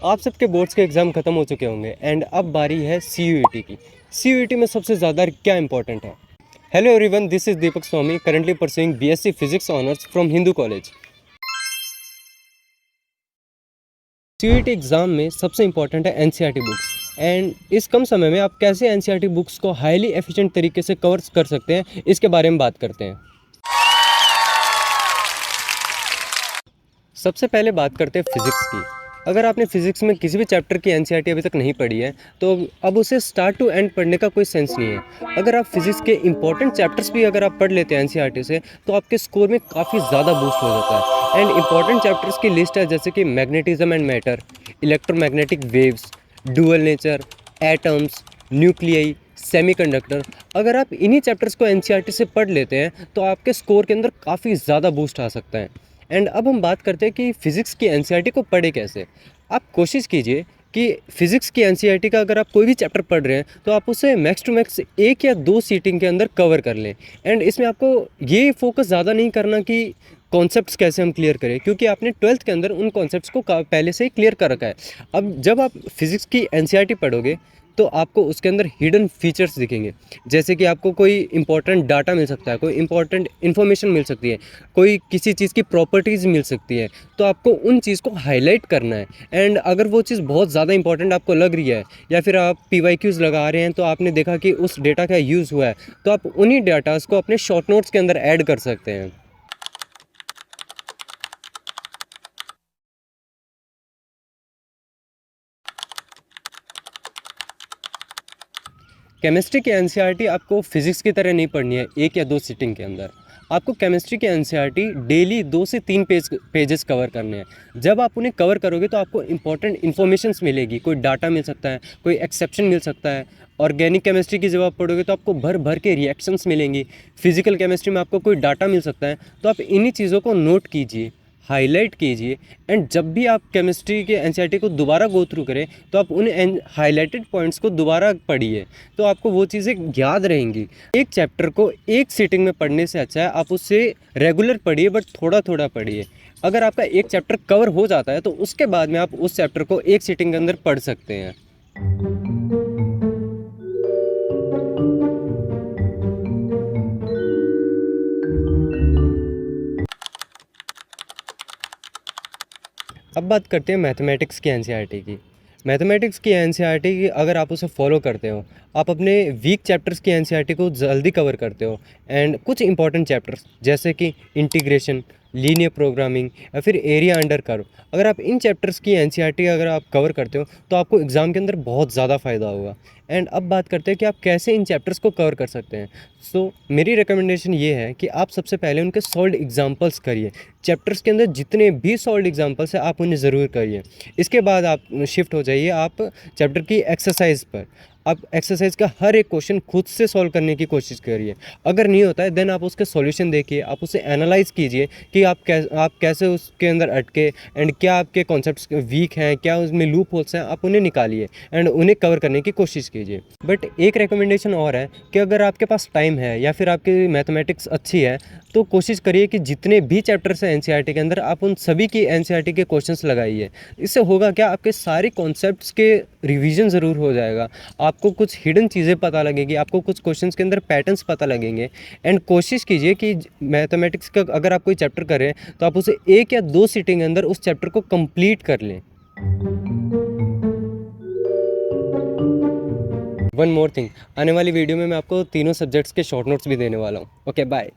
आप सबके बोर्ड्स के एग्ज़ाम ख़त्म हो चुके होंगे एंड अब बारी है CUET की। CUET में सबसे ज़्यादा क्या इंपॉर्टेंट है? Hello everyone, this is Deepak Swami, currently pursuing BSc physics honours from Hindu college. CUET exam में सबसे इंपॉर्टेंट है NCERT बुक्स एंड इस कम समय में आप कैसे NCERT बुक्स को हाईली एफिशिएंट तरीके से कवर कर सकते हैं, इसके बारे में बात करते हैं। सबसे पहले बात करते हैं फिज़िक्स की। अगर आपने फिज़िक्स में किसी भी चैप्टर की NCERT अभी तक नहीं पढ़ी है तो अब उसे स्टार्ट टू एंड पढ़ने का कोई सेंस नहीं है। अगर आप फिज़िक्स के इंपॉर्टेंट चैप्टर्स भी अगर आप पढ़ लेते हैं NCERT से तो आपके स्कोर में काफ़ी ज़्यादा बूस्ट हो जाता है। एंड इंपॉर्टेंट चैप्टर्स की लिस्ट है जैसे कि magnetism and matter, electromagnetic waves, dual nature, atoms, nuclei, semiconductor. अगर आप इन्हीं चैप्टर्स को NCERT से पढ़ लेते हैं तो आपके स्कोर के अंदर काफ़ी ज़्यादा बूस्ट आ सकता है। एंड अब हम बात करते हैं कि फ़िज़िक्स की NCERT को पढ़े कैसे। आप कोशिश कीजिए कि फ़िज़िक्स की NCERT का अगर आप कोई भी चैप्टर पढ़ रहे हैं तो आप उसे मैक्स टू मैक्स 1 या 2 सीटिंग के अंदर कवर कर लें। एंड इसमें आपको ये फोकस ज़्यादा नहीं करना कि कॉन्सेप्ट्स कैसे हम क्लियर करें, क्योंकि आपने 12th के अंदर उन कॉन्सेप्ट्स को पहले से ही क्लियर कर रखा है। अब जब आप फिज़िक्स की NCERT पढ़ोगे तो आपको उसके अंदर हिडन फीचर्स दिखेंगे, जैसे कि आपको कोई इंपॉर्टेंट डाटा मिल सकता है, कोई इंपॉर्टेंट इन्फॉर्मेशन मिल सकती है, कोई किसी चीज़ की प्रॉपर्टीज़ मिल सकती है। तो आपको उन चीज़ को हाईलाइट करना है। एंड अगर वो चीज़ बहुत ज़्यादा इंपॉर्टेंट आपको लग रही है या फिर आप PYQs लगा रहे हैं तो आपने देखा कि उस डेटा का यूज़ हुआ है, तो आप उन्हीं डाटाज़ को अपने शॉर्ट नोट्स के अंदर ऐड कर सकते हैं। केमिस्ट्री की NCERT आपको फिज़िक्स की तरह नहीं पढ़नी है 1 या 2 सिटिंग के अंदर। आपको केमिस्ट्री की NCERT डेली 2 से 3 पेजेस कवर करने हैं। जब आप उन्हें कवर करोगे तो आपको इंपॉर्टेंट इन्फॉर्मेशंस मिलेगी, कोई डाटा मिल सकता है, कोई एक्सेप्शन मिल सकता है। ऑर्गेनिक केमिस्ट्री की जब आप पढ़ोगे तो आपको भर भर के रिएक्शंस मिलेंगी। फिजिकल केमिस्ट्री में आपको कोई डाटा मिल सकता है। तो आप इन्हीं चीज़ों को नोट कीजिए, हाईलाइट कीजिए। एंड जब भी आप केमिस्ट्री के NCERT को दोबारा गो थ्रू करें तो आप उन हाईलाइटेड पॉइंट्स को दोबारा पढ़िए, तो आपको वो चीज़ें याद रहेंगी। एक चैप्टर को एक सीटिंग में पढ़ने से अच्छा है आप उससे रेगुलर पढ़िए, बट थोड़ा थोड़ा पढ़िए। अगर आपका एक चैप्टर कवर हो जाता है तो उसके बाद में आप उस चैप्टर को एक सीटिंग के अंदर पढ़ सकते हैं। अब बात करते हैं मैथमेटिक्स की NCERT की। मैथमेटिक्स की NCERT की अगर आप उसे फॉलो करते हो, आप अपने वीक चैप्टर्स की NCERT को जल्दी कवर करते हो। एंड कुछ इंपॉर्टेंट चैप्टर्स जैसे कि इंटीग्रेशन, लीनियर प्रोग्रामिंग या फिर एरिया अंडर कर्व, अगर आप इन चैप्टर्स की NCERT अगर आप कवर करते हो तो आपको एग्ज़ाम के अंदर बहुत ज़्यादा फ़ायदा होगा। एंड अब बात करते हैं कि आप कैसे इन चैप्टर्स को कवर कर सकते हैं। मेरी रिकमेंडेशन ये है कि आप सबसे पहले उनके सॉल्व्ड एग्जांपल्स करिए। चैप्टर्स के अंदर जितने भी सॉल्व्ड एग्जांपल्स हैं आप उन्हें ज़रूर करिए। इसके बाद आप शिफ्ट हो जाइए आप चैप्टर की एक्सरसाइज पर। आप एक्सरसाइज का हर एक क्वेश्चन खुद से सॉल्व करने की कोशिश करिए। अगर नहीं होता है देन आप उसके सॉल्यूशन देखिए, आप उसे एनालाइज कीजिए कि आप कैसे उसके अंदर अटके एंड क्या आपके कॉन्सेप्ट्स वीक हैं, क्या उसमें लूप होल्स हैं, आप उन्हें निकालिए एंड उन्हें कवर करने की कोशिश कीजिए। बट एक रिकमेंडेशन और है कि अगर आपके पास टाइम है या फिर आपकी मैथमेटिक्स अच्छी है तो कोशिश करिए कि जितने भी चैप्टर्स हैं NCERT के अंदर आप उन सभी की NCERT के क्वेश्चंस लगाइए। इससे होगा क्या, आपके सारे कॉन्सेप्ट्स के रिवीजन ज़रूर हो जाएगा, आपको कुछ हिडन चीज़ें पता लगेगी, आपको कुछ क्वेश्चंस के अंदर पैटर्न्स पता लगेंगे। एंड कोशिश कीजिए कि मैथमेटिक्स का अगर आप कोई चैप्टर करें तो आप उसे 1 या 2 सीटिंग के अंदर उस चैप्टर को कंप्लीट कर लें। वन मोर थिंग, आने वाली वीडियो में मैं आपको तीनों सब्जेक्ट्स के शॉर्ट नोट्स भी देने वाला हूँ। Okay bye.